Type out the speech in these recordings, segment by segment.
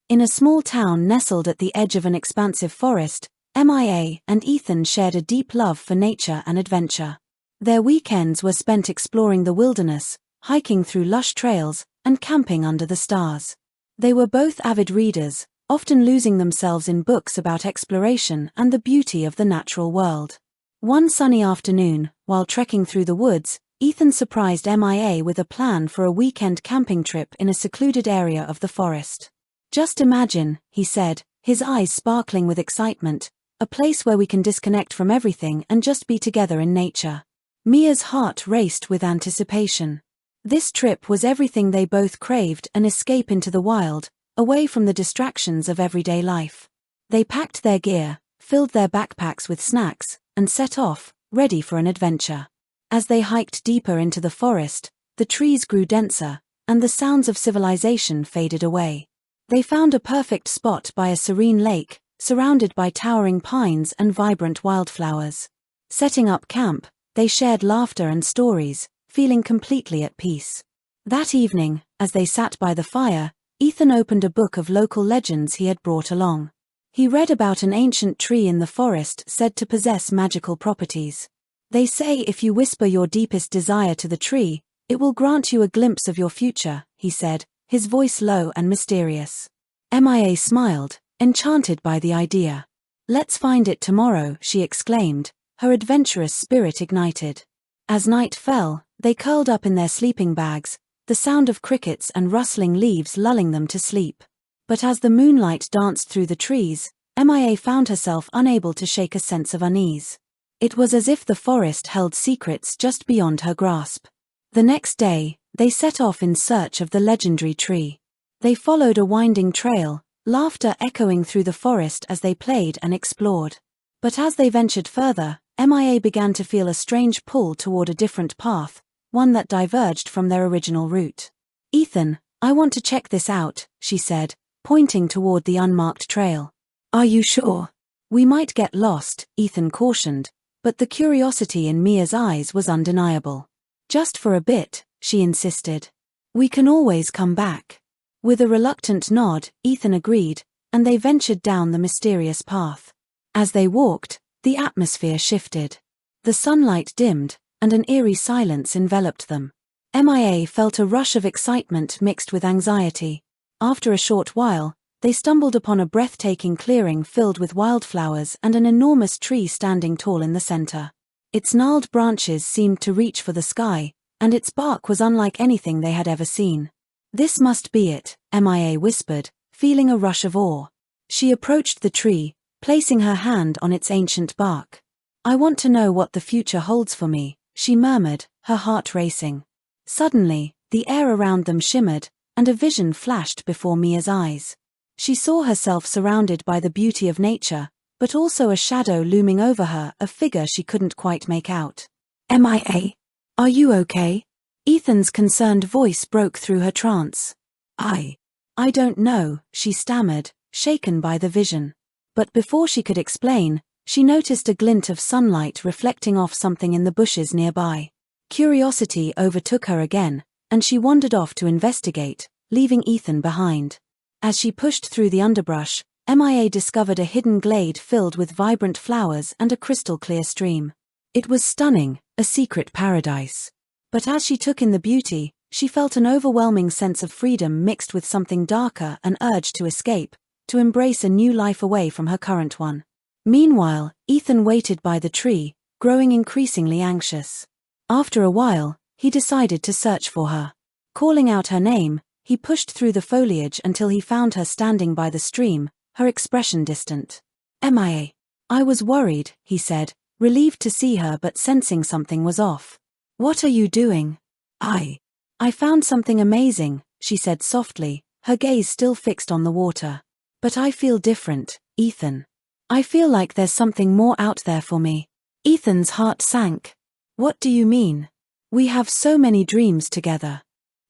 In a small town nestled at the edge of an expansive forest, Mia and Ethan shared a deep love for nature and adventure. Their weekends were spent exploring the wilderness, hiking through lush trails, and camping under the stars. They were both avid readers, often losing themselves in books about exploration and the beauty of the natural world. One sunny afternoon, while trekking through the woods, Ethan surprised Mia with a plan for a weekend camping trip in a secluded area of the forest. "Just imagine," he said, his eyes sparkling with excitement, "a place where we can disconnect from everything and just be together in nature." Mia's heart raced with anticipation. This trip was everything they both craved: an escape into the wild, away from the distractions of everyday life. They packed their gear, filled their backpacks with snacks, and set off, ready for an adventure. As they hiked deeper into the forest, the trees grew denser, and the sounds of civilization faded away. They found a perfect spot by a serene lake, surrounded by towering pines and vibrant wildflowers. Setting up camp, they shared laughter and stories, feeling completely at peace. That evening, as they sat by the fire, Ethan opened a book of local legends he had brought along. He read about an ancient tree in the forest said to possess magical properties. "They say if you whisper your deepest desire to the tree, it will grant you a glimpse of your future," he said, his voice low and mysterious. Mia smiled, enchanted by the idea. "Let's find it tomorrow," she exclaimed, her adventurous spirit ignited. As night fell, they curled up in their sleeping bags, the sound of crickets and rustling leaves lulling them to sleep. But as the moonlight danced through the trees, Mia found herself unable to shake a sense of unease. It was as if the forest held secrets just beyond her grasp. The next day, they set off in search of the legendary tree. They followed a winding trail, laughter echoing through the forest as they played and explored. But as they ventured further, Mia began to feel a strange pull toward a different path, one that diverged from their original route. "Ethan, I want to check this out," she said, pointing toward the unmarked trail. "Are you sure? We might get lost," Ethan cautioned, but the curiosity in Mia's eyes was undeniable. "Just for a bit," she insisted. "We can always come back." With a reluctant nod, Ethan agreed, and they ventured down the mysterious path. As they walked, the atmosphere shifted. The sunlight dimmed, and an eerie silence enveloped them. Mia felt a rush of excitement mixed with anxiety. After a short while, they stumbled upon a breathtaking clearing filled with wildflowers and an enormous tree standing tall in the center. Its gnarled branches seemed to reach for the sky, and its bark was unlike anything they had ever seen. "This must be it," Mia whispered, feeling a rush of awe. She approached the tree, placing her hand on its ancient bark. "I want to know what the future holds for me," she murmured, her heart racing. Suddenly, the air around them shimmered, and a vision flashed before Mia's eyes. She saw herself surrounded by the beauty of nature, but also a shadow looming over her, a figure she couldn't quite make out. "Mia, are you okay?" Ethan's concerned voice broke through her trance. I don't know," she stammered, shaken by the vision. But before she could explain, she noticed a glint of sunlight reflecting off something in the bushes nearby. Curiosity overtook her again, and she wandered off to investigate, leaving Ethan behind. As she pushed through the underbrush, Mia discovered a hidden glade filled with vibrant flowers and a crystal-clear stream. It was stunning, a secret paradise. But as she took in the beauty, she felt an overwhelming sense of freedom mixed with something darker, an urge to escape, to embrace a new life away from her current one. Meanwhile, Ethan waited by the tree, growing increasingly anxious. After a while, he decided to search for her. Calling out her name, he pushed through the foliage until he found her standing by the stream, her expression distant. "Mia, I was worried," he said, relieved to see her but sensing something was off. "What are you doing?" I found something amazing," she said softly, her gaze still fixed on the water. "But I feel different, Ethan. I feel like there's something more out there for me." Ethan's heart sank. "What do you mean? We have so many dreams together."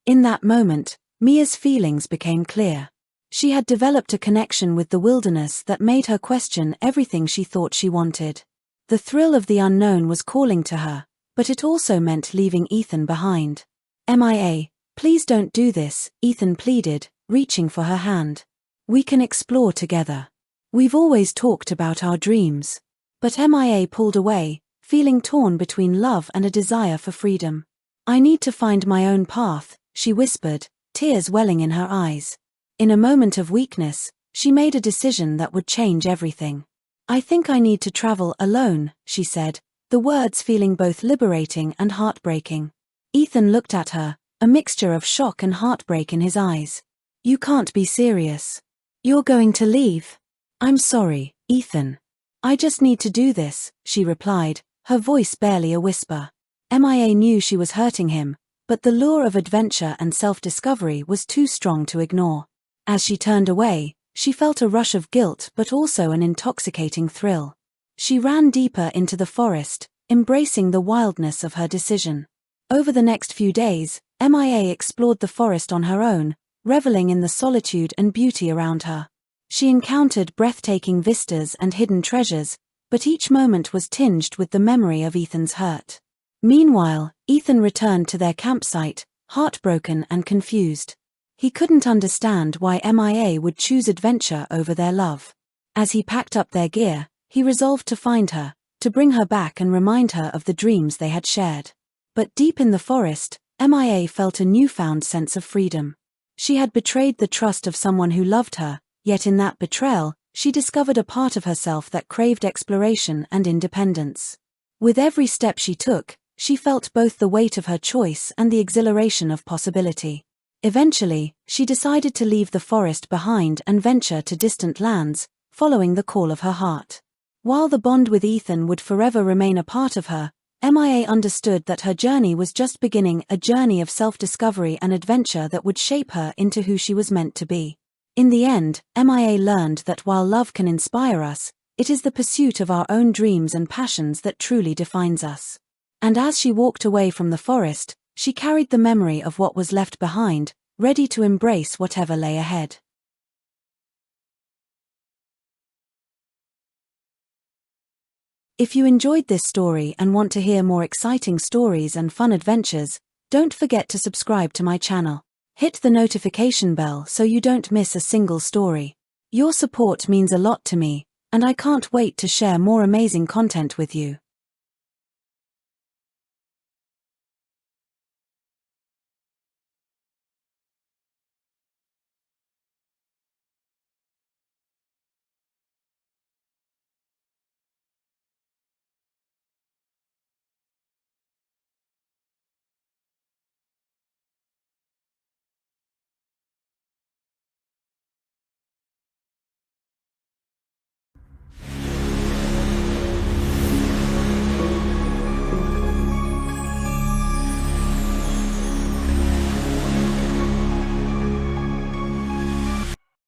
In that moment, Mia's feelings became clear. She had developed a connection with the wilderness that made her question everything she thought she wanted. The thrill of the unknown was calling to her, but it also meant leaving Ethan behind. "Mia, please don't do this," Ethan pleaded, reaching for her hand. We can explore together. We've always talked about our dreams. But Mia pulled away, feeling torn between love and a desire for freedom. I need to find my own path, she whispered, tears welling in her eyes. In a moment of weakness, she made a decision that would change everything. I think I need to travel alone, she said, the words feeling both liberating and heartbreaking. Ethan looked at her, a mixture of shock and heartbreak in his eyes. You can't be serious. You're going to leave? I'm sorry, Ethan. I just need to do this, she replied, her voice barely a whisper. Mia knew she was hurting him, but the lure of adventure and self-discovery was too strong to ignore. As she turned away, she felt a rush of guilt but also an intoxicating thrill. She ran deeper into the forest, embracing the wildness of her decision. Over the next few days, Mia explored the forest on her own, reveling in the solitude and beauty around her. She encountered breathtaking vistas and hidden treasures, but each moment was tinged with the memory of Ethan's hurt. Meanwhile, Ethan returned to their campsite, heartbroken and confused. He couldn't understand why Mia would choose adventure over their love. As he packed up their gear, he resolved to find her, to bring her back and remind her of the dreams they had shared. But deep in the forest, Mia felt a newfound sense of freedom. She had betrayed the trust of someone who loved her, yet in that betrayal, she discovered a part of herself that craved exploration and independence. With every step she took, she felt both the weight of her choice and the exhilaration of possibility. Eventually, she decided to leave the forest behind and venture to distant lands, following the call of her heart. While the bond with Ethan would forever remain a part of her, Mia understood that her journey was just beginning, a journey of self-discovery and adventure that would shape her into who she was meant to be. In the end, Mia learned that while love can inspire us, it is the pursuit of our own dreams and passions that truly defines us. And as she walked away from the forest, she carried the memory of what was left behind, ready to embrace whatever lay ahead. If you enjoyed this story and want to hear more exciting stories and fun adventures, don't forget to subscribe to my channel. Hit the notification bell so you don't miss a single story. Your support means a lot to me, and I can't wait to share more amazing content with you.